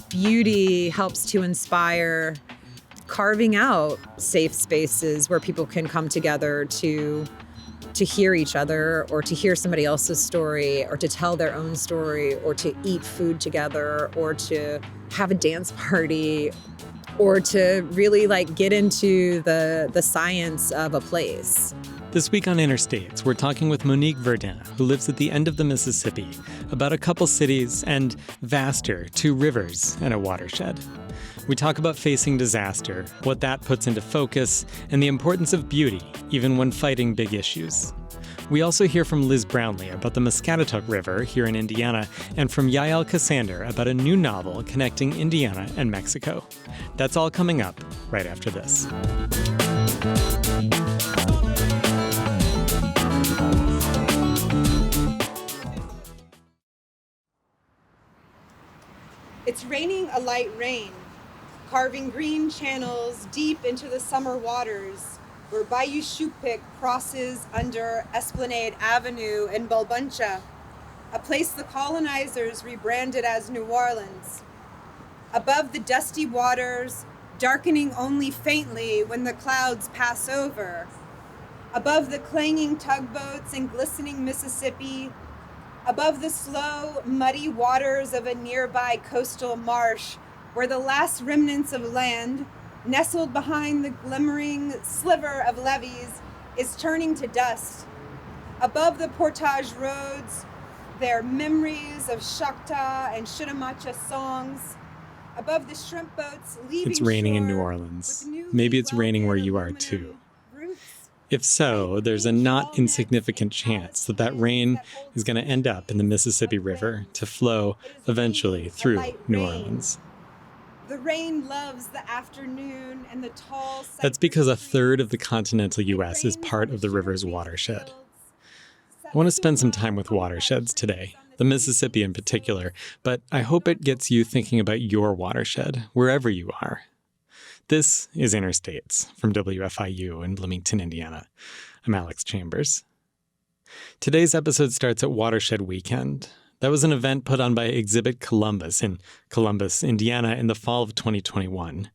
Beauty helps to inspire carving out safe spaces where people can come together to hear each other, or to hear somebody else's story, or to tell their own story, or to eat food together, or to have a dance party, or to really get into the science of a place. This week on Interstates, we're talking with Monique Verdin, who lives at the end of the Mississippi, about a couple cities and, vaster, 2 rivers and a watershed. We talk about facing disaster, what that puts into focus, and the importance of beauty, even when fighting big issues. We also hear from Liz Brownlee about the Muscatatuck River here in Indiana, and from Yael Cassander about a new novel connecting Indiana and Mexico. That's all coming up right after this. It's raining a light rain, carving green channels deep into the summer waters, where Bayou Chupik crosses under Esplanade Avenue in Bulbuncha, a place the colonizers rebranded as New Orleans. Above the dusty waters, darkening only faintly when the clouds pass over. Above the clanging tugboats and glistening Mississippi, above the slow, muddy waters of a nearby coastal marsh, where the last remnants of land, nestled behind the glimmering sliver of levees, is turning to dust. Above the portage roads, their memories of Choctaw and Chitimacha songs. Above the shrimp boats leaving It's raining in New shore Orleans. Maybe it's raining where you are too. If so, there's a not insignificant chance that rain is going to end up in the Mississippi River to flow eventually through New Orleans. The rain loves the afternoon and the tall. That's because a third of the continental U.S. is part of the river's watershed. I want to spend some time with watersheds today, the Mississippi in particular, but I hope it gets you thinking about your watershed, wherever you are. This is Interstates from WFIU in Bloomington, Indiana. I'm Alex Chambers. Today's episode starts at Watershed Weekend. That was an event put on by Exhibit Columbus in Columbus, Indiana in the fall of 2021.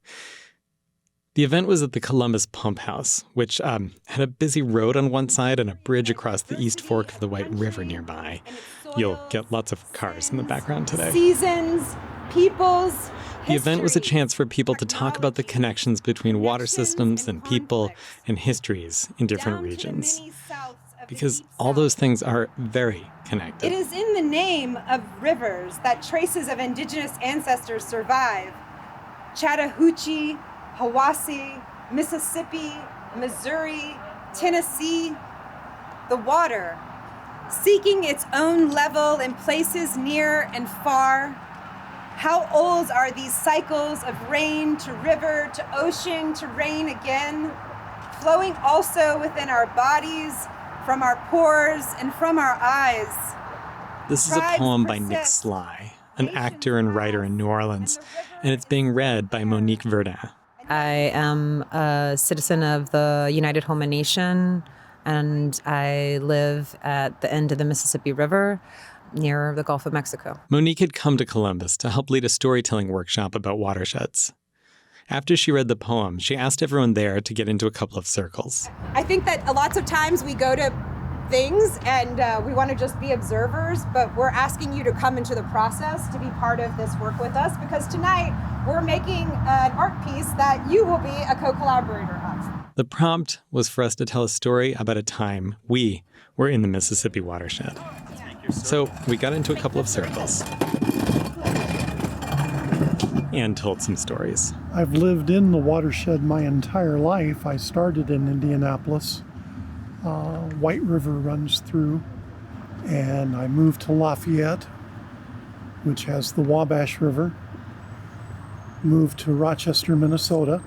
The event was at the Columbus Pump House, which had a busy road on one side and a bridge across the East Fork of the White River nearby. You'll get lots of cars in the background today. Seasons, peoples. The event was a chance for people to talk about the connections between water systems and people and histories in different regions. Because all those things are very connected. It is in the name of rivers that traces of indigenous ancestors survive. Chattahoochee, Hiwassee, Mississippi, Missouri, Tennessee. The water, seeking its own level in places near and far. How old are these cycles of rain to river to ocean to rain again, flowing also within our bodies, from our pores and from our eyes? This is a poem by Nick Sly, an actor and writer in New Orleans, and it's being read by Monique Verdin. I am a citizen of the United Homa Nation, and I live at the end of the Mississippi River, near the Gulf of Mexico. Monique had come to Columbus to help lead a storytelling workshop about watersheds. After she read the poem, she asked everyone there to get into a couple of circles. I think that lots of times we go to things and we want to just be observers, but we're asking you to come into the process to be part of this work with us, because tonight we're making an art piece that you will be a co-collaborator of. The prompt was for us to tell a story about a time we were in the Mississippi watershed. So we got into a couple of circles and told some stories. I've lived in the watershed my entire life. I started in Indianapolis. White River runs through, and I moved to Lafayette, which has the Wabash River. Moved to Rochester, Minnesota,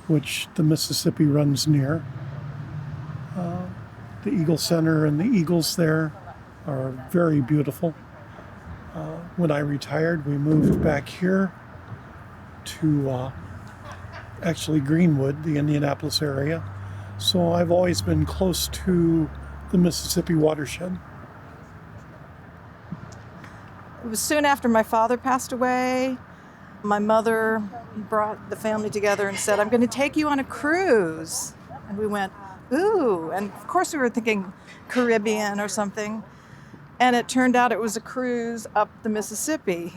which the Mississippi runs near. The Eagle Center and the eagles there are very beautiful. When I retired, we moved back here to actually Greenwood, the Indianapolis area. So I've always been close to the Mississippi watershed. It was soon after my father passed away. My mother brought the family together and said, I'm going to take you on a cruise. And we went, ooh. And of course we were thinking Caribbean or something. And it turned out it was a cruise up the Mississippi.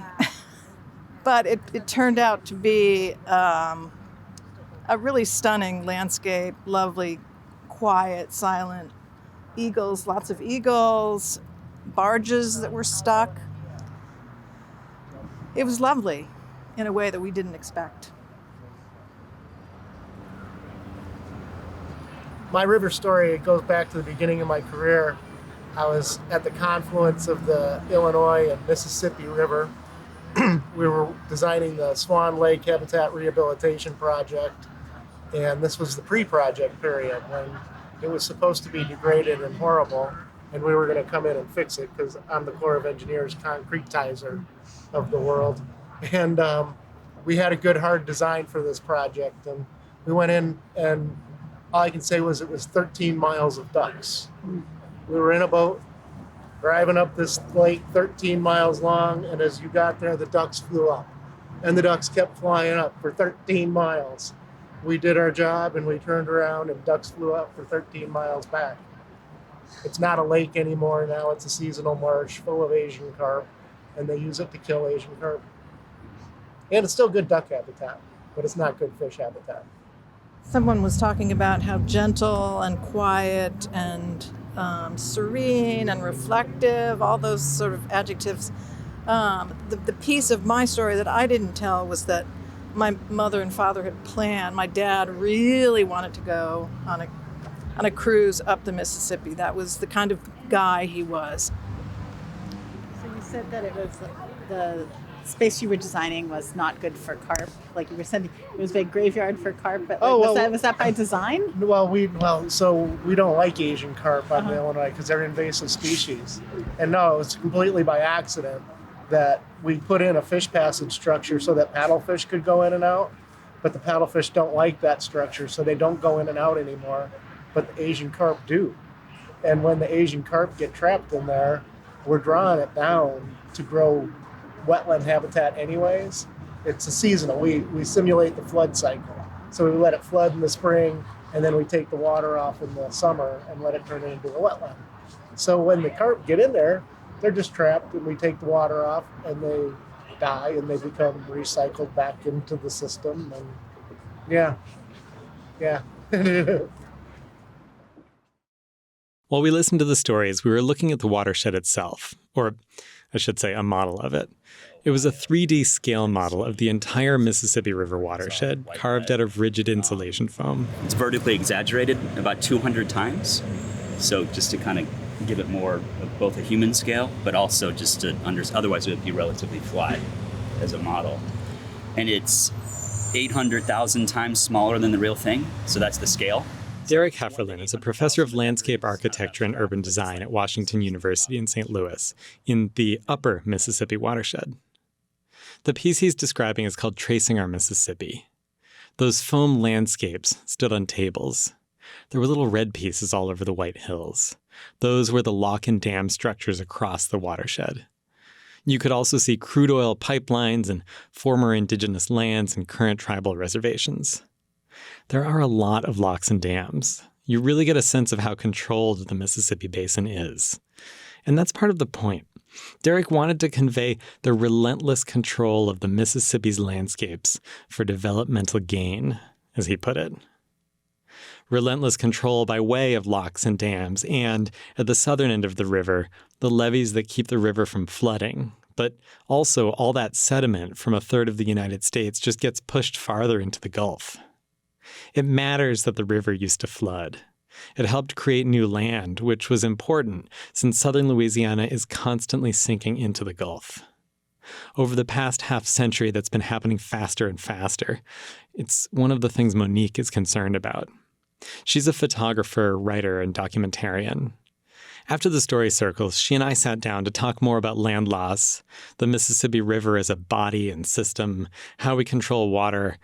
But it turned out to be a really stunning landscape, lovely, quiet, silent eagles, lots of eagles, barges that were stuck. It was lovely in a way that we didn't expect. My river story, it goes back to the beginning of my career. I was at the confluence of the Illinois and Mississippi River. We were designing the Swan Lake Habitat Rehabilitation Project, and this was the pre-project period when it was supposed to be degraded and horrible, and we were going to come in and fix it because I'm the Corps of Engineers concretizer of the world. And we had a good hard design for this project, and we went in, and all I can say was it was 13 miles of ducks. We were in a boat driving up this lake 13 miles long, and as you got there, the ducks flew up, and the ducks kept flying up for 13 miles. We did our job, and we turned around, and ducks flew up for 13 miles back. It's not a lake anymore now. It's a seasonal marsh full of Asian carp, and they use it to kill Asian carp. And it's still good duck habitat, but it's not good fish habitat. Someone was talking about how gentle and quiet and serene and reflective, all those sort of adjectives. The piece of my story that I didn't tell was that my mother and father had planned. My dad really wanted to go on a cruise up the Mississippi. That was the kind of guy he was. So you said that it was the space you were designing was not good for carp. Like you were saying, it was a big graveyard for carp. But was that by design? So we don't like Asian carp on Illinois because they're invasive species. And no, it was completely by accident that we put in a fish passage structure so that paddlefish could go in and out. But the paddlefish don't like that structure, so they don't go in and out anymore. But the Asian carp do. And when the Asian carp get trapped in there, we're drawing it down to grow wetland habitat anyways. It's a seasonal. We simulate the flood cycle. So we let it flood in the spring, and then we take the water off in the summer and let it turn it into a wetland. So when the carp get in there, they're just trapped, and we take the water off, and they die, and they become recycled back into the system. And yeah. While we listened to the stories, we were looking at the watershed itself, or I should say a model of it. It was a 3D scale model of the entire Mississippi River watershed, carved out of rigid insulation foam. It's vertically exaggerated about 200 times. So just to kind of give it more of both a human scale, but also just to otherwise it would be relatively flat as a model. And it's 800,000 times smaller than the real thing. So that's the scale. Derek Hefferlin is a professor of landscape architecture and urban design at Washington University in St. Louis, in the upper Mississippi watershed. The piece he's describing is called Tracing Our Mississippi. Those foam landscapes stood on tables. There were little red pieces all over the white hills. Those were the lock and dam structures across the watershed. You could also see crude oil pipelines and former indigenous lands and current tribal reservations. There are a lot of locks and dams. You really get a sense of how controlled the Mississippi Basin is. And that's part of the point. Derek wanted to convey the relentless control of the Mississippi's landscapes for developmental gain, as he put it. Relentless control by way of locks and dams, and, at the southern end of the river, the levees that keep the river from flooding. But also, all that sediment from a third of the United States just gets pushed farther into the Gulf. It matters that the river used to flood. It helped create new land, which was important since southern Louisiana is constantly sinking into the Gulf. Over the past half-century, that's been happening faster and faster. It's one of the things Monique is concerned about. She's a photographer, writer, and documentarian. After the story circles, she and I sat down to talk more about land loss, the Mississippi River as a body and system, how we control water,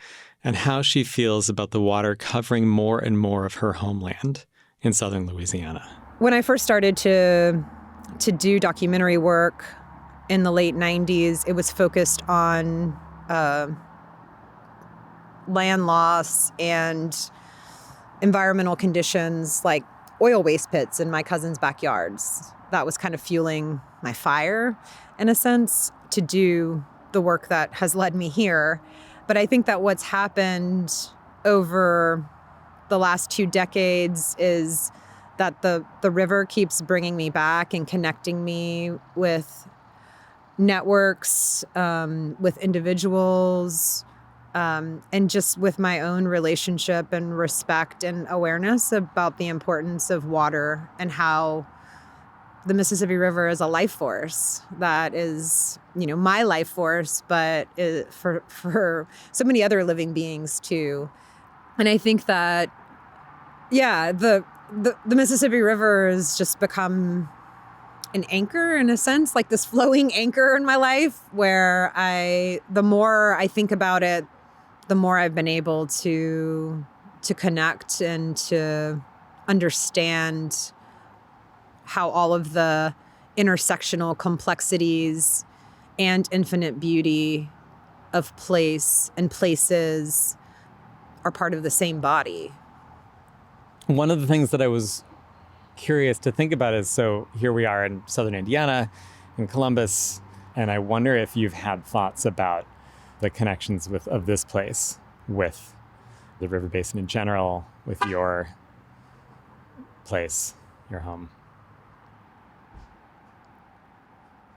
and how she feels about the water covering more and more of her homeland in southern Louisiana. When I first started to do documentary work, in the late 90s, it was focused on land loss and environmental conditions like oil waste pits in my cousin's backyards. That was kind of fueling my fire, in a sense, to do the work that has led me here. But I think that what's happened over the last 2 decades is that the river keeps bringing me back and connecting me with networks, with individuals, and just with my own relationship and respect and awareness about the importance of water and how the Mississippi River is a life force that is, my life force, but for so many other living beings too. And I think that, the Mississippi River has just become an anchor, in a sense, like this flowing anchor in my life, where the more I think about it, the more I've been able to connect and to understand how all of the intersectional complexities and infinite beauty of place and places are part of the same body. One of the things that I was curious to think about is, so here we are in southern Indiana, in Columbus, and I wonder if you've had thoughts about the connections of this place with the river basin in general, with your place, your home.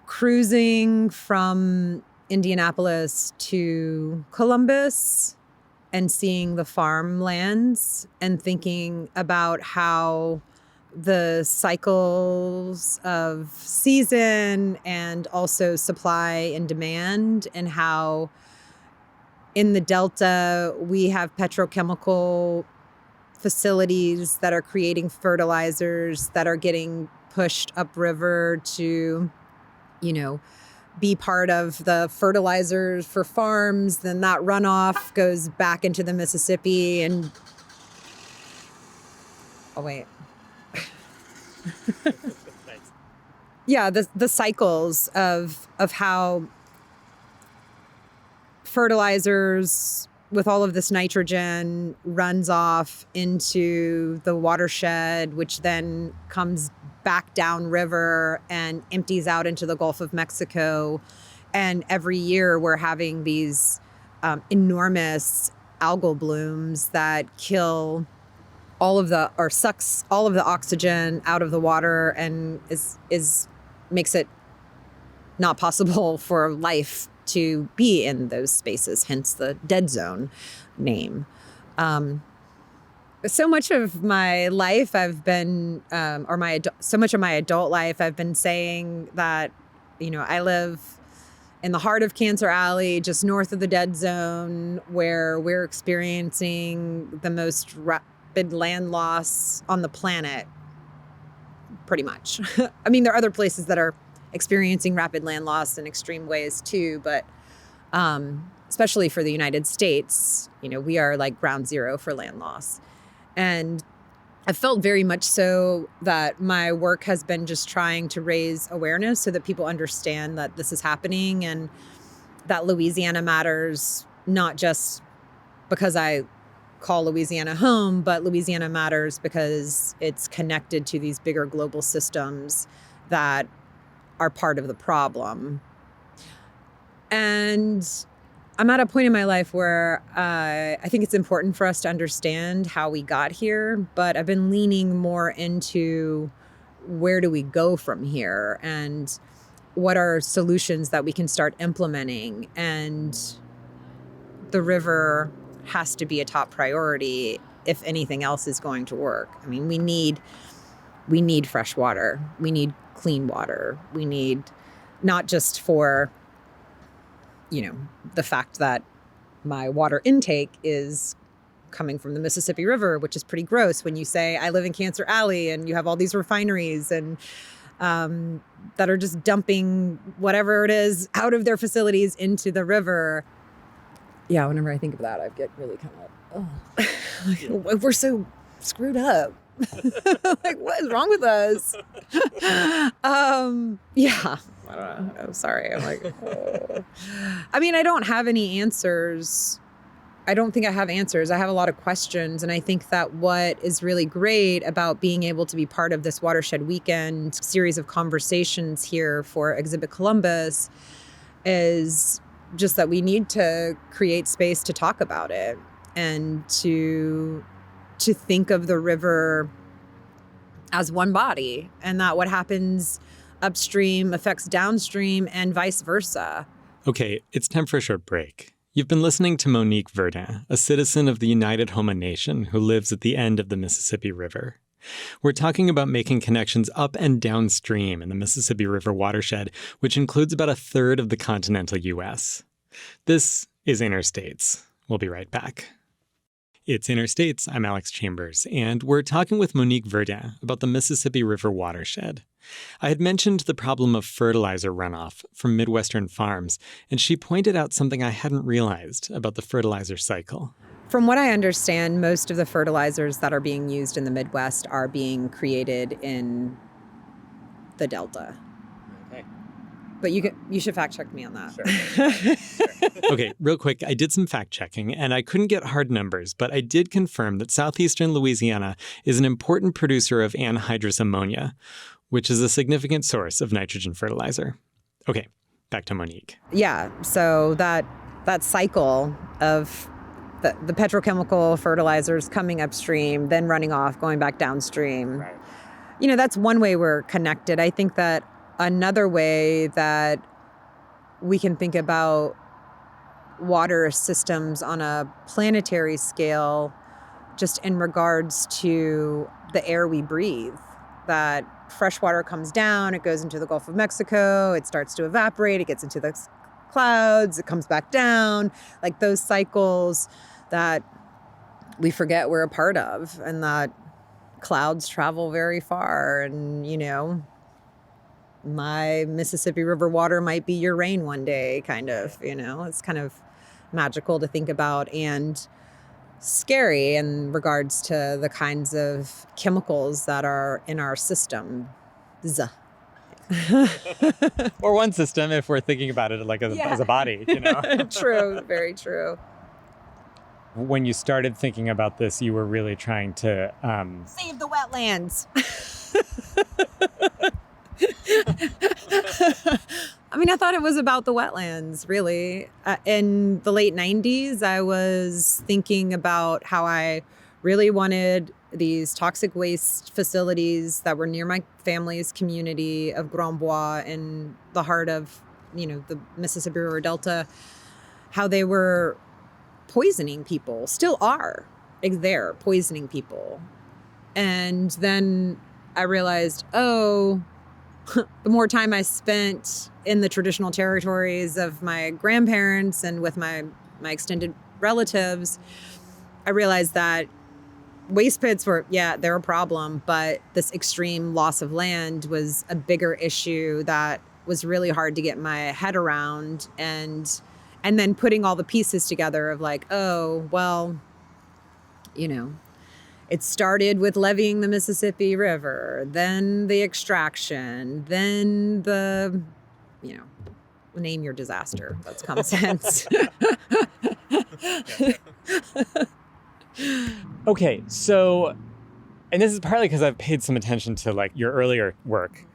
Cruising from Indianapolis to Columbus and seeing the farmlands and thinking about how the cycles of season and also supply and demand, and how in the Delta we have petrochemical facilities that are creating fertilizers that are getting pushed upriver to, be part of the fertilizers for farms. Then that runoff goes back into the Mississippi and, yeah, the cycles of how fertilizers with all of this nitrogen runs off into the watershed, which then comes back downriver and empties out into the Gulf of Mexico. And every year we're having these enormous algal blooms that kill sucks all of the oxygen out of the water and makes it not possible for life to be in those spaces, hence the dead zone name. So much of my life I've been, so much of my adult life I've been saying that, I live in the heart of Cancer Alley, just north of the dead zone, where we're experiencing the most rapid land loss on the planet, pretty much. I mean, there are other places that are experiencing rapid land loss in extreme ways too, but especially for the United States, we are like ground zero for land loss. And I felt very much so that my work has been just trying to raise awareness so that people understand that this is happening and that Louisiana matters, not just because I call Louisiana home, but Louisiana matters because it's connected to these bigger global systems that are part of the problem. And I'm at a point in my life where I think it's important for us to understand how we got here, but I've been leaning more into where do we go from here and what are solutions that we can start implementing. And the river has to be a top priority if anything else is going to work. I mean, we need fresh water. We need clean water. We need not just for the fact that my water intake is coming from the Mississippi River, which is pretty gross when you say I live in Cancer Alley and you have all these refineries and that are just dumping whatever it is out of their facilities into the river. Yeah, whenever I think of that, I get really kind of, we're so screwed up. Like, what is wrong with us? Yeah. I don't know. Oh, sorry. I'm like, oh. I mean, I don't have any answers. I don't think I have answers. I have a lot of questions. And I think that what is really great about being able to be part of this Watershed Weekend series of conversations here for Exhibit Columbus is just that we need to create space to talk about it and to think of the river as one body, and that what happens upstream affects downstream and vice versa. Okay, it's time for a short break. You've been listening to Monique Verdin, a citizen of the United Homa Nation who lives at the end of the Mississippi River. We're talking about making connections up and downstream in the Mississippi River watershed, which includes about a third of the continental U.S. This is Interstates. We'll be right back. It's Interstates. I'm Alex Chambers, and we're talking with Monique Verdin about the Mississippi River watershed. I had mentioned the problem of fertilizer runoff from Midwestern farms, and she pointed out something I hadn't realized about the fertilizer cycle. From what I understand, most of the fertilizers that are being used in the Midwest are being created in the Delta. Okay. But you should fact check me on that. Sure. Okay, real quick, I did some fact checking and I couldn't get hard numbers, but I did confirm that southeastern Louisiana is an important producer of anhydrous ammonia, which is a significant source of nitrogen fertilizer. Okay, back to Monique. Yeah, so that cycle of the petrochemical fertilizers coming upstream, then running off, going back downstream. Right. You know, that's one way we're connected. I think that another way that we can think about water systems on a planetary scale, just in regards to the air we breathe, that fresh water comes down, it goes into the Gulf of Mexico, it starts to evaporate, it gets into the clouds, it comes back down, like those cycles that we forget we're a part of, and that clouds travel very far. And, you know, my Mississippi River water might be your rain one day, kind of, you know, it's kind of magical to think about and scary in regards to the kinds of chemicals that are in our system. Or one system, if we're thinking about it like as a body, you know? True, very true. When you started thinking about this, you were really trying to... Save the wetlands. I mean, I thought it was about the wetlands, really. In the late 90s, I was thinking about how I really wanted these toxic waste facilities that were near my family's community of Grand Bois in the heart of, you know, the Mississippi River Delta, how they were poisoning people, still are there poisoning people. And then I realized, the more time I spent in the traditional territories of my grandparents and with my extended relatives, I realized that waste pits they're a problem, but this extreme loss of land was a bigger issue that was really hard to get my head around. And then putting all the pieces together of like, oh, well, you know, it started with leveeing the Mississippi River, then the extraction, then the, you know, name your disaster. That's common sense. Okay, so, and this is partly because I've paid some attention to like your earlier work.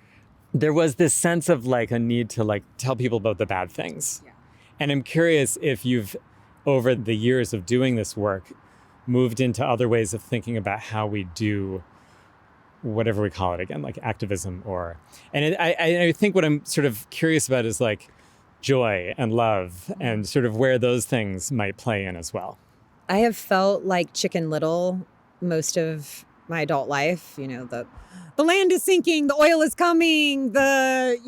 There was this sense of like a need to like tell people about the bad things. Yeah. And I'm curious if you've, over the years of doing this work, moved into other ways of thinking about how we do whatever we call it again, like activism or, and I think what I'm sort of curious about is like joy and love and sort of where those things might play in as well. I have felt like Chicken Little most of my adult life. You know, the land is sinking, the oil is coming, the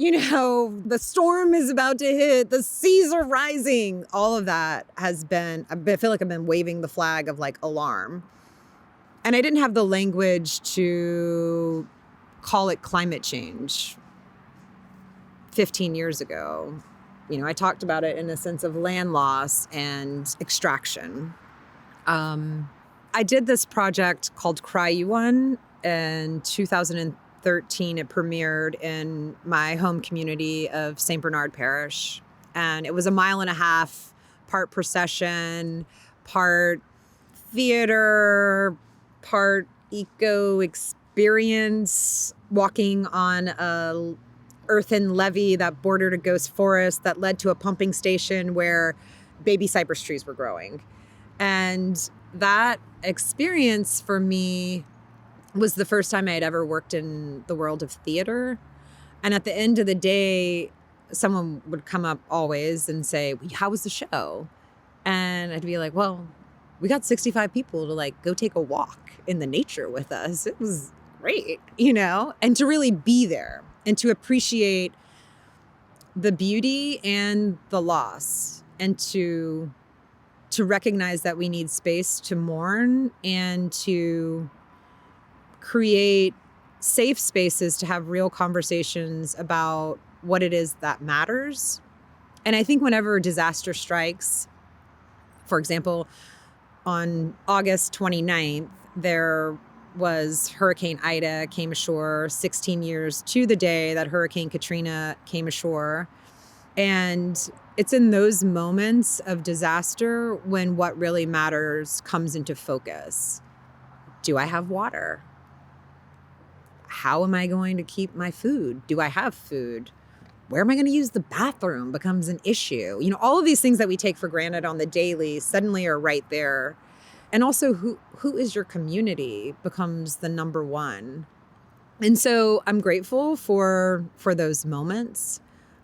storm is about to hit, the seas are rising. All of that has been, I feel like I've been waving the flag of like alarm. And I didn't have the language to call it climate change 15 years ago. You know, I talked about it in a sense of land loss and extraction. I did this project called Cry You One in 2013 2013, it premiered in my home community of St. Bernard Parish. And it was a 1.5 miles, part procession, part theater, part eco experience, walking on a earthen levee that bordered a ghost forest that led to a pumping station where baby cypress trees were growing. And that experience for me was the first time I had ever worked in the world of theater. And at the end of the day, someone would come up always and say, how was the show? And I'd be like, well, we got 65 people to like go take a walk in the nature with us. It was great, and to really be there and to appreciate the beauty and the loss, and to recognize that we need space to mourn and to create safe spaces to have real conversations about what it is that matters. And I think whenever disaster strikes, for example, on August 29th, there was Hurricane Ida came ashore, 16 years to the day that Hurricane Katrina came ashore. And it's in those moments of disaster when what really matters comes into focus. Do I have water? How am I going to keep my food? Do I have food? Where am I going to use the bathroom becomes an issue. All of these things that we take for granted on the daily suddenly are right there. And also, who is your community becomes the number one. And so I'm grateful for those moments.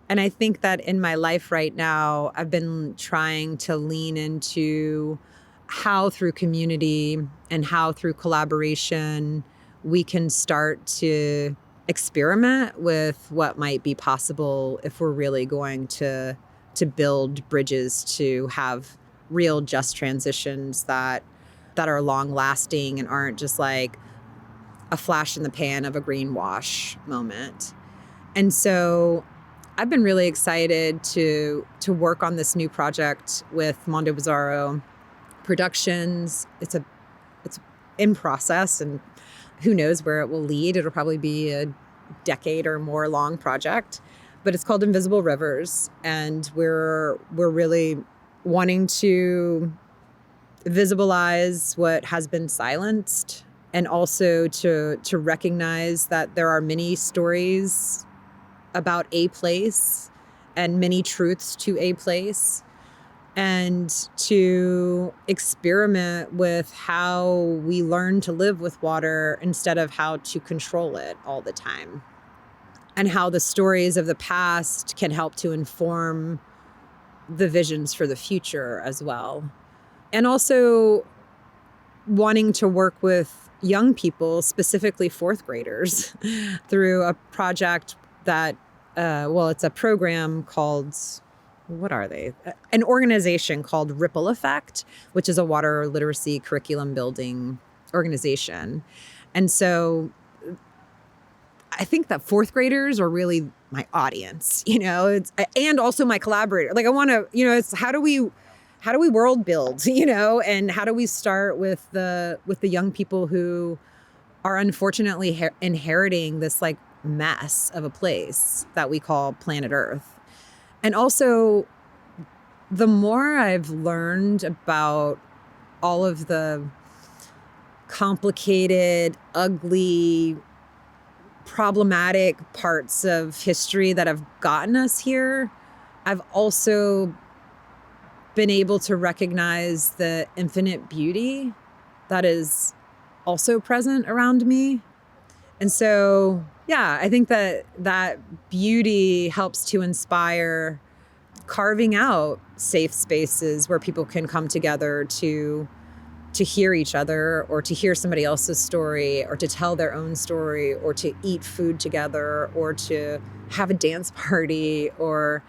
And I think that in my life right now, I've been trying to lean into how through community and how through collaboration we can start to experiment with what might be possible if we're really going to build bridges to have real just transitions that are long lasting and aren't just like a flash in the pan of a greenwash moment. And so I've been really excited to work on this new project with Mondo Bizarro Productions. It's in process, and who knows where it will lead. It'll probably be a decade or more long project, but it's called Invisible Rivers. And we're really wanting to visibilize what has been silenced, and also to recognize that there are many stories about a place and many truths to a place, and to experiment with how we learn to live with water instead of how to control it all the time, and how the stories of the past can help to inform the visions for the future as well. And also wanting to work with young people, specifically fourth graders, through a project that, it's a program called, what are they? An organization called Ripple Effect, which is a water literacy curriculum building organization. And so I think that fourth graders are really my audience, and also my collaborator. Like I want to, it's how do we world build, and how do we start with the young people who are unfortunately inheriting this like mess of a place that we call planet Earth. And also, the more I've learned about all of the complicated, ugly, problematic parts of history that have gotten us here, I've also been able to recognize the infinite beauty that is also present around me. And so, yeah, I think that beauty helps to inspire carving out safe spaces where people can come together to hear each other, or to hear somebody else's story, or to tell their own story, or to eat food together, or to have a dance party, or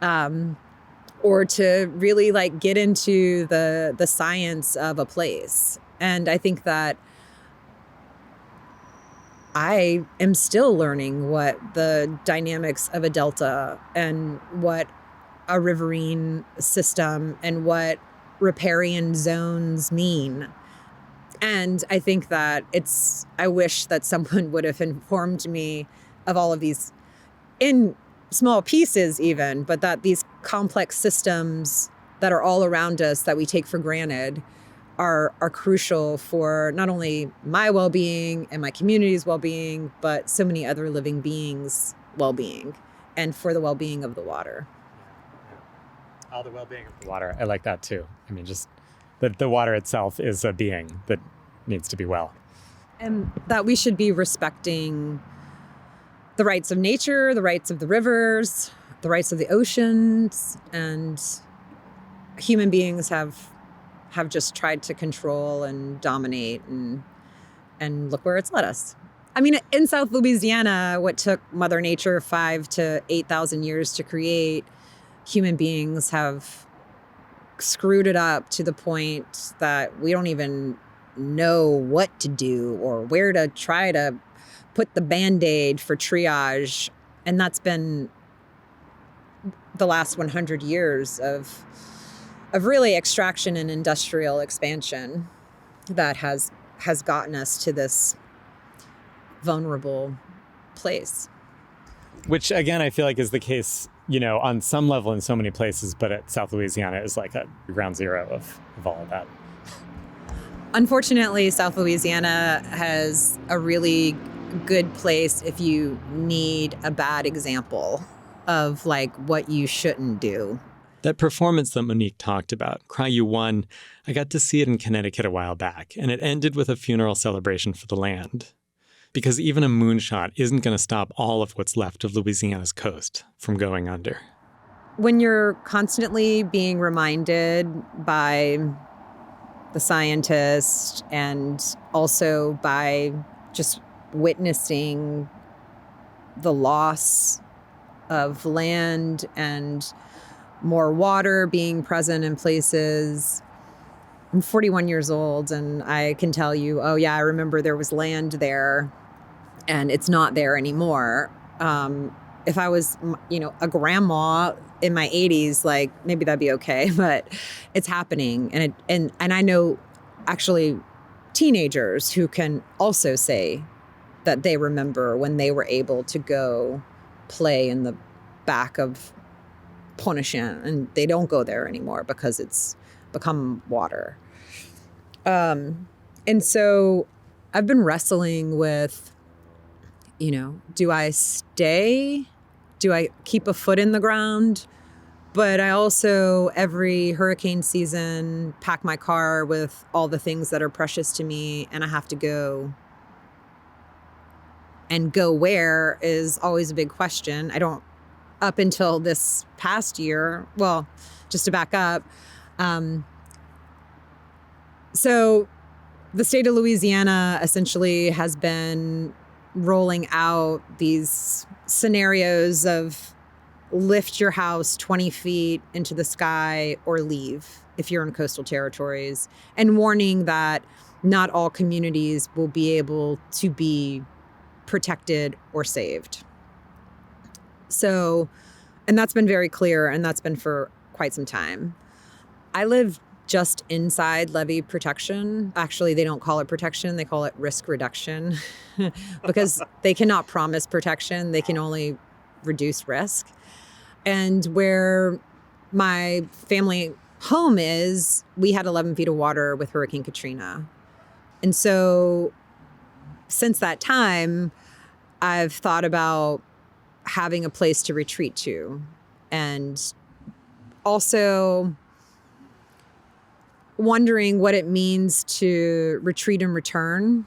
to really like get into the science of a place. And I think that I am still learning what the dynamics of a delta and what a riverine system and what riparian zones mean. And I think that I wish that someone would have informed me of all of these in small pieces even, but that these complex systems that are all around us that we take for granted are crucial for not only my well-being and my community's well-being, but so many other living beings' well-being and for the well-being of the water. All the well-being of the water. I like that too. I mean, just the water itself is a being that needs to be well. And that we should be respecting the rights of nature, the rights of the rivers, the rights of the oceans, and human beings have just tried to control and dominate, and look where it's led us. I mean, in South Louisiana, what took Mother Nature 5,000 to 8,000 years to create, human beings have screwed it up to the point that we don't even know what to do or where to try to put the Band-Aid for triage. And that's been the last 100 years of really extraction and industrial expansion that has gotten us to this vulnerable place. Which, again, I feel like is the case, on some level in so many places, but at South Louisiana is like a ground zero of all of that. Unfortunately, South Louisiana has a really good place if you need a bad example of like what you shouldn't do. That performance that Monique talked about, Cry You Won, I got to see it in Connecticut a while back, and it ended with a funeral celebration for the land. Because even a moonshot isn't going to stop all of what's left of Louisiana's coast from going under. When you're constantly being reminded by the scientists and also by just witnessing the loss of land and more water being present in places. I'm 41 years old and I can tell you, oh yeah, I remember there was land there and it's not there anymore. If I was, a grandma in my 80s, like maybe that'd be okay, but it's happening. And I know actually teenagers who can also say that they remember when they were able to go play in the back of Pontchartrain, and they don't go there anymore because it's become water. And so I've been wrestling with, do I stay? Do I keep a foot in the ground? But I also, every hurricane season, pack my car with all the things that are precious to me, and I have to go. And go where is always a big question. Up until this past year, well, just to back up. So the state of Louisiana essentially has been rolling out these scenarios of lift your house 20 feet into the sky or leave if you're in coastal territories, and warning that not all communities will be able to be protected or saved. So, and that's been very clear, and that's been for quite some time. I live just inside levee protection. Actually, they don't call it protection, they call it risk reduction because they cannot promise protection, they can only reduce risk. And where my family home is, we had 11 feet of water with Hurricane Katrina. And so since that time, I've thought about having a place to retreat to, and also wondering what it means to retreat and return,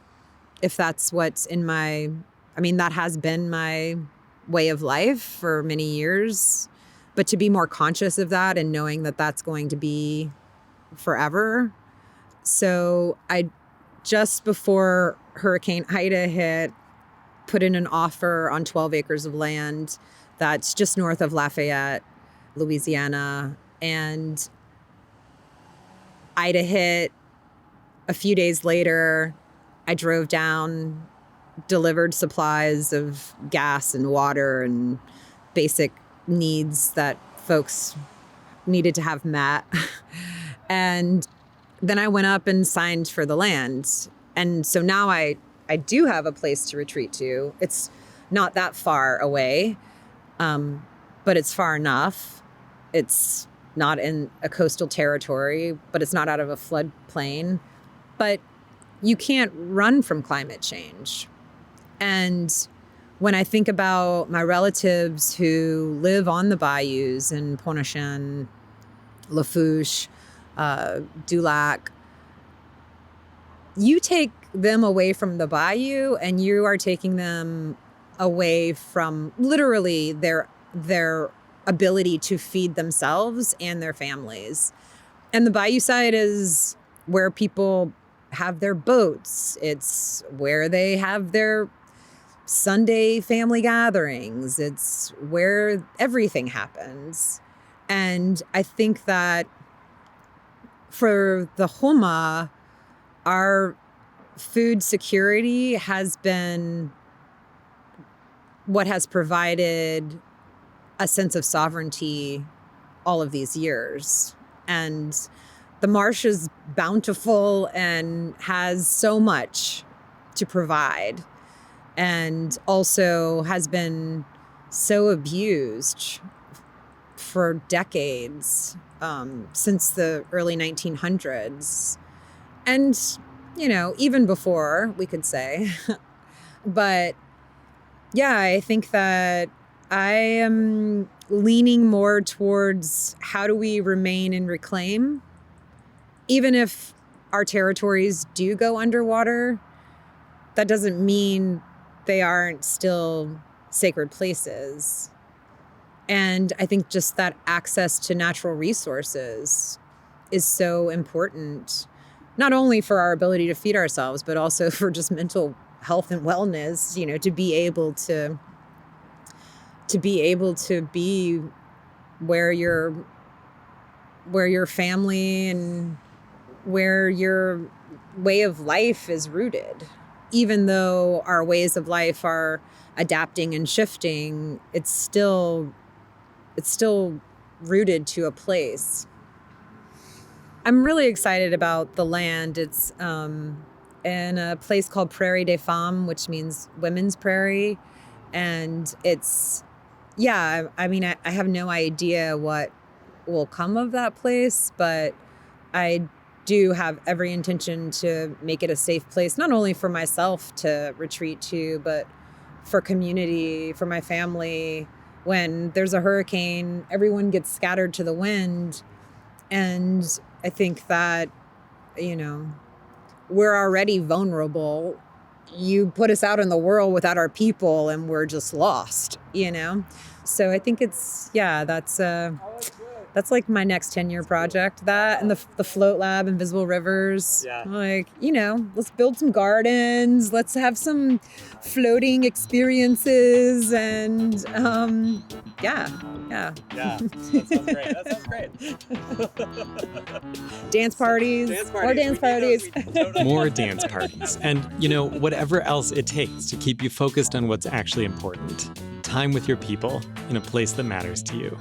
if that's what's that has been my way of life for many years, but to be more conscious of that and knowing that that's going to be forever. So I, just before Hurricane Ida hit, put in an offer on 12 acres of land that's just north of Lafayette, Louisiana. And Ida hit. A few days later, I drove down, delivered supplies of gas and water and basic needs that folks needed to have met. And then I went up and signed for the land. And so now I do have a place to retreat to. It's not that far away, but it's far enough. It's not in a coastal territory, but it's not out of a floodplain. But you can't run from climate change. And when I think about my relatives who live on the bayous in Pointe-aux-Chenes, Lafourche, Dulac, you take them away from the bayou and you are taking them away from literally their ability to feed themselves and their families. And the bayou side is where people have their boats. It's where they have their Sunday family gatherings. It's where everything happens. And I think that for the Homa, our food security has been what has provided a sense of sovereignty all of these years. And the marsh is bountiful and has so much to provide, and also has been so abused for decades, since the early 1900s. And, even before, we could say. But yeah, I think that I am leaning more towards how do we remain and reclaim, even if our territories do go underwater. That doesn't mean they aren't still sacred places. And I think just that access to natural resources is so important, not only for our ability to feed ourselves, but also for just mental health and wellness, to be able to be where your family and where your way of life is rooted. Even though our ways of life are adapting and shifting, it's still rooted to a place. I'm really excited about the land. It's in a place called Prairie des Femmes, which means women's prairie. And it's, I have no idea what will come of that place, but I do have every intention to make it a safe place, not only for myself to retreat to, but for community, for my family. When there's a hurricane, everyone gets scattered to the wind. And I think that, we're already vulnerable. You put us out in the world without our people and we're just lost, So I think it's, that's like my next 10-year project. That and the Float Lab, Invisible Rivers. Yeah. Let's build some gardens. Let's have some floating experiences. And Yeah, that sounds great. Dance parties. More dance parties. More dance parties. And, whatever else it takes to keep you focused on what's actually important. Time with your people in a place that matters to you.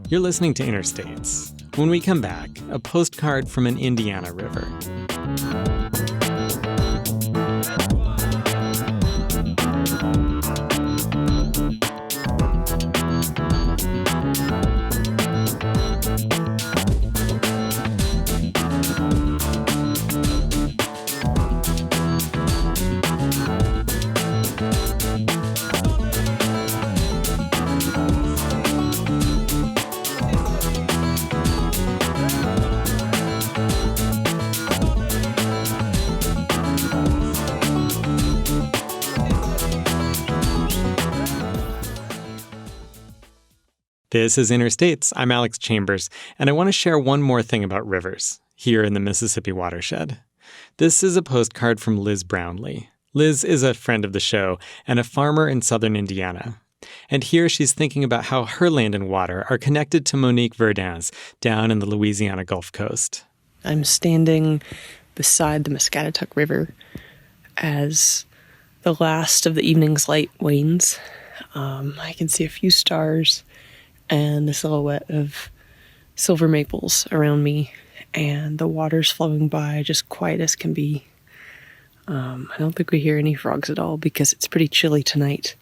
You're listening to Interstates. When we come back, a postcard from an Indiana river. This is Interstates. I'm Alex Chambers, and I want to share one more thing about rivers here in the Mississippi watershed. This is a postcard from Liz Brownlee. Liz is a friend of the show and a farmer in southern Indiana. And here she's thinking about how her land and water are connected to Monique Verdin's down in the Louisiana Gulf Coast. I'm standing beside the Muscatatuck River as the last of the evening's light wanes. I can see a few stars and the silhouette of silver maples around me, and the water's flowing by just quiet as can be. I don't think we hear any frogs at all because it's pretty chilly tonight.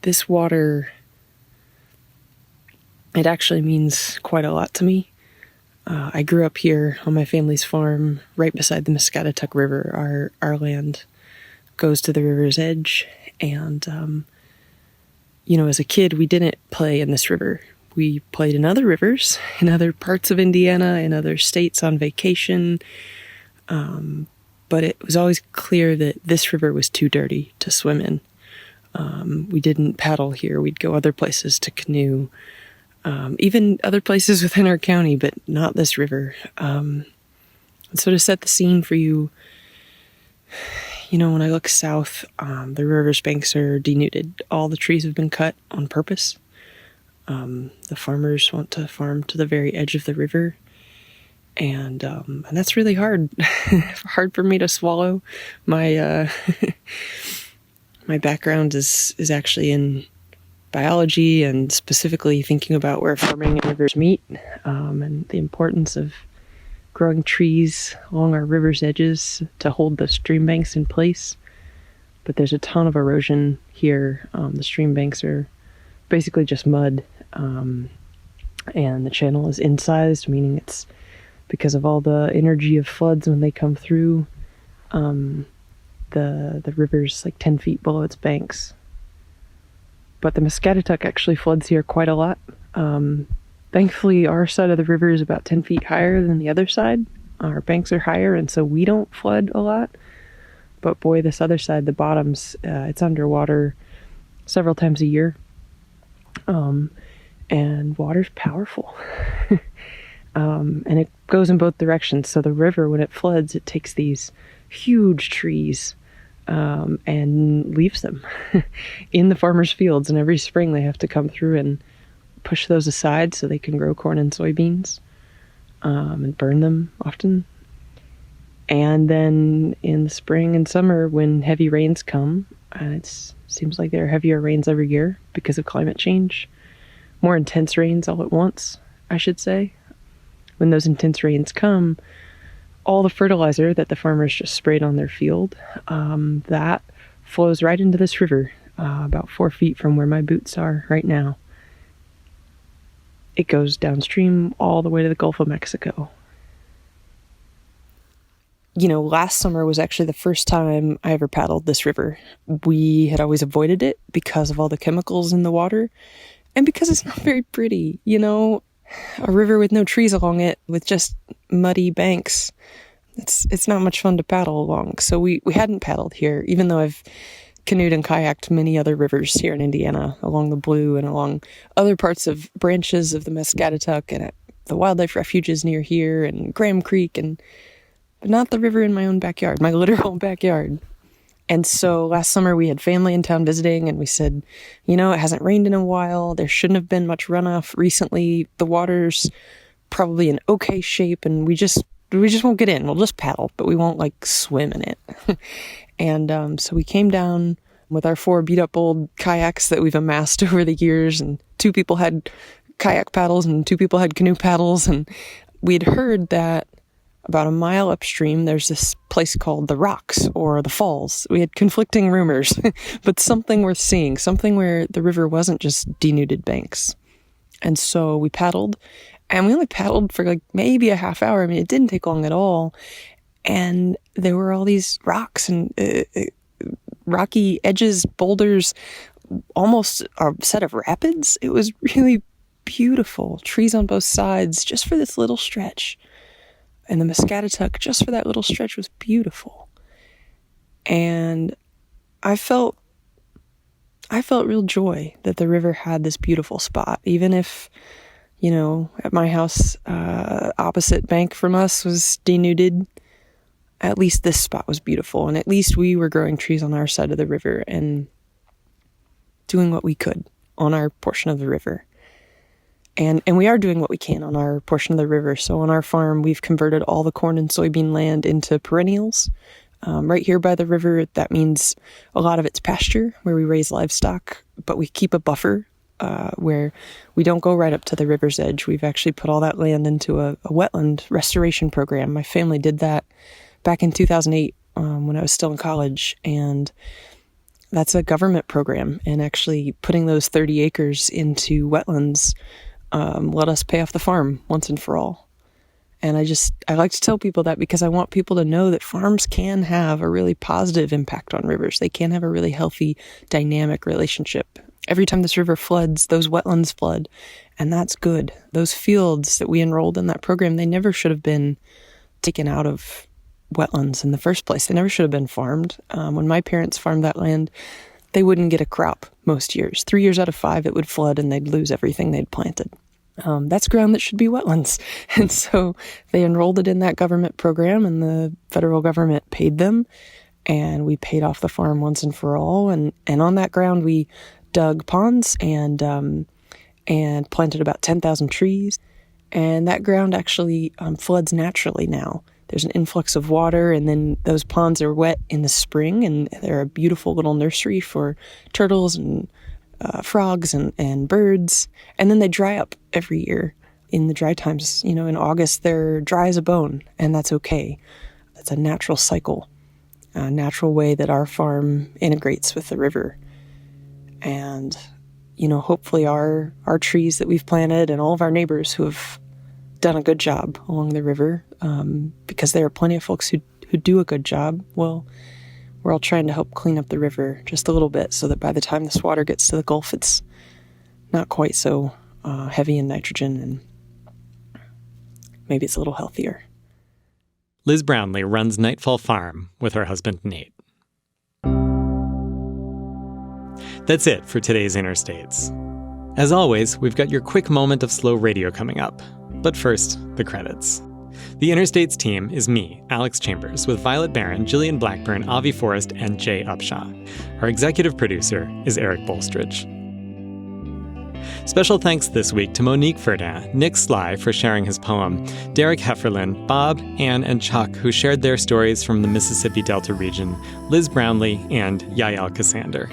This water, it actually means quite a lot to me. I grew up here on my family's farm right beside the Muscatatuck River. Our land goes to the river's edge, and as a kid, we didn't play in this river. We played in other rivers, in other parts of Indiana, in other states on vacation. But it was always clear that this river was too dirty to swim in. We didn't paddle here. We'd go other places to canoe, even other places within our county, but not this river. And so to set the scene for you, when I look south, the river's banks are denuded. All the trees have been cut on purpose. The farmers want to farm to the very edge of the river, and that's really hard. Hard for me to swallow. My my background is actually in biology, and specifically thinking about where farming and rivers meet, and the importance of growing trees along our river's edges to hold the stream banks in place. But there's a ton of erosion here. The stream banks are basically just mud. And the channel is incised, meaning it's because of all the energy of floods when they come through. The river's like 10 feet below its banks. But the Muscatatuck actually floods here quite a lot. Thankfully, our side of the river is about 10 feet higher than the other side. Our banks are higher, and so we don't flood a lot. But boy, this other side, the bottoms, it's underwater several times a year. And water's powerful. And it goes in both directions. So the river, when it floods, it takes these huge trees and leaves them in the farmers' fields. And every spring they have to come through and push those aside so they can grow corn and soybeans, and burn them often. And then in the spring and summer, when heavy rains come, and it seems like there are heavier rains every year because of climate change, more intense rains all at once, I should say. When those intense rains come, all the fertilizer that the farmers just sprayed on their field, that flows right into this river, about 4 feet from where my boots are right now. It goes downstream all the way to the Gulf of Mexico. Last summer was actually the first time I ever paddled this river. We had always avoided it because of all the chemicals in the water, and because it's not very pretty. A river with no trees along it, with just muddy banks, it's not much fun to paddle along. So we hadn't paddled here, even though I've canoed and kayaked many other rivers here in Indiana, along the Blue and along other parts of branches of the Muscatatuck and at the wildlife refuges near here and Graham Creek, but not the river in my own backyard, my literal backyard. And so last summer we had family in town visiting, and we said, it hasn't rained in a while. There shouldn't have been much runoff recently. The water's probably in okay shape, and we just won't get in. We'll just paddle, but we won't swim in it. And so we came down with our 4 beat up old kayaks that we've amassed over the years, and 2 people had kayak paddles and 2 people had canoe paddles. And we'd heard that about a mile upstream, there's this place called the Rocks or the Falls. We had conflicting rumors, but something worth seeing, something where the river wasn't just denuded banks. And so we paddled, and we only paddled for maybe a half hour. I mean, it didn't take long at all. And there were all these rocks and rocky edges, boulders, almost a set of rapids. It was really beautiful. Trees on both sides, just for this little stretch. And the Muscatatuck, just for that little stretch, was beautiful. And I felt real joy that the river had this beautiful spot. Even if, at my house, opposite bank from us was denuded, at least this spot was beautiful. And at least we were growing trees on our side of the river and doing what we could on our portion of the river. And we are doing what we can on our portion of the river. So on our farm, we've converted all the corn and soybean land into perennials. Right here by the river, that means a lot of it's pasture, where we raise livestock, but we keep a buffer where we don't go right up to the river's edge. We've actually put all that land into a wetland restoration program. My family did that back in 2008 when I was still in college, and that's a government program. And actually putting those 30 acres into wetlands let us pay off the farm once and for all. And I like to tell people that because I want people to know that farms can have a really positive impact on rivers. They can have a really healthy, dynamic relationship. Every time this river floods, those wetlands flood, and that's good. Those fields that we enrolled in that program, they never should have been taken out of wetlands in the first place. They never should have been farmed. When my parents farmed that land, they wouldn't get a crop most years. 3 years out of 5, it would flood and they'd lose everything they'd planted. That's ground that should be wetlands. And so they enrolled it in that government program, and the federal government paid them, and we paid off the farm once and for all. And on that ground, we dug ponds and planted about 10,000 trees. And that ground actually floods naturally now. There's an influx of water, and then those ponds are wet in the spring, and they're a beautiful little nursery for turtles and frogs and birds. And then they dry up every year in the dry times. In August, they're dry as a bone, and that's okay. That's a natural cycle, a natural way that our farm integrates with the river. And, hopefully our trees that we've planted and all of our neighbors who have done a good job along the river, because there are plenty of folks who do a good job, well, we're all trying to help clean up the river just a little bit so that by the time this water gets to the Gulf, it's not quite so heavy in nitrogen, and maybe it's a little healthier. Liz Brownlee runs Nightfall Farm with her husband, Nate. That's it for today's Interstates. As always, we've got your quick moment of slow radio coming up. But first, the credits. The Interstates team is me, Alex Chambers, with Violet Barron, Jillian Blackburn, Avi Forrest, and Jay Upshaw. Our executive producer is Eric Bolstridge. Special thanks this week to Monique Verdin, Nick Sly for sharing his poem, Derek Hefferlin, Bob, Ann, and Chuck, who shared their stories from the Mississippi Delta region, Liz Brownlee, and Yael Cassander.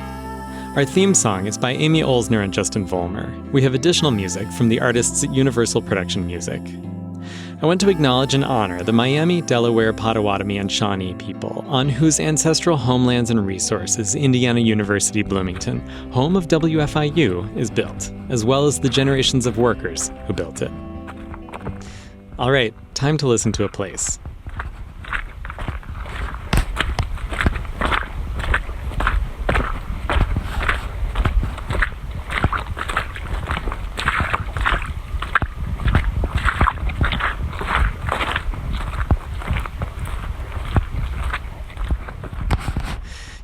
Our theme song is by Amy Olsner and Justin Vollmer. We have additional music from the artists at Universal Production Music. I want to acknowledge and honor the Miami, Delaware, Potawatomi, and Shawnee people, on whose ancestral homelands and resources Indiana University Bloomington, home of WFIU, is built, as well as the generations of workers who built it. All right, time to listen to a place.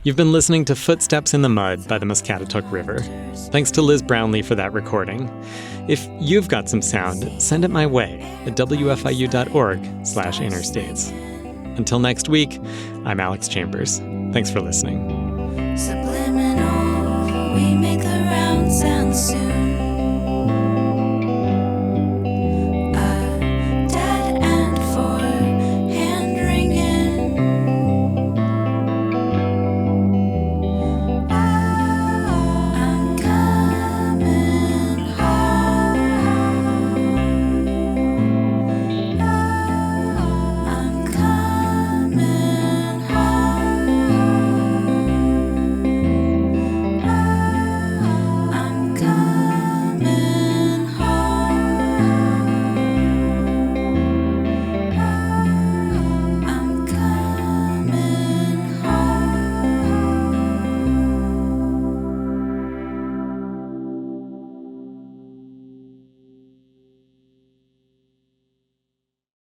You've been listening to Footsteps in the Mud by the Muscatatuck River. Thanks to Liz Brownlee for that recording. If you've got some sound, send it my way at wfiu.org/interstates. Until next week, I'm Alex Chambers. Thanks for listening. Subliminal, we make the round sound soon.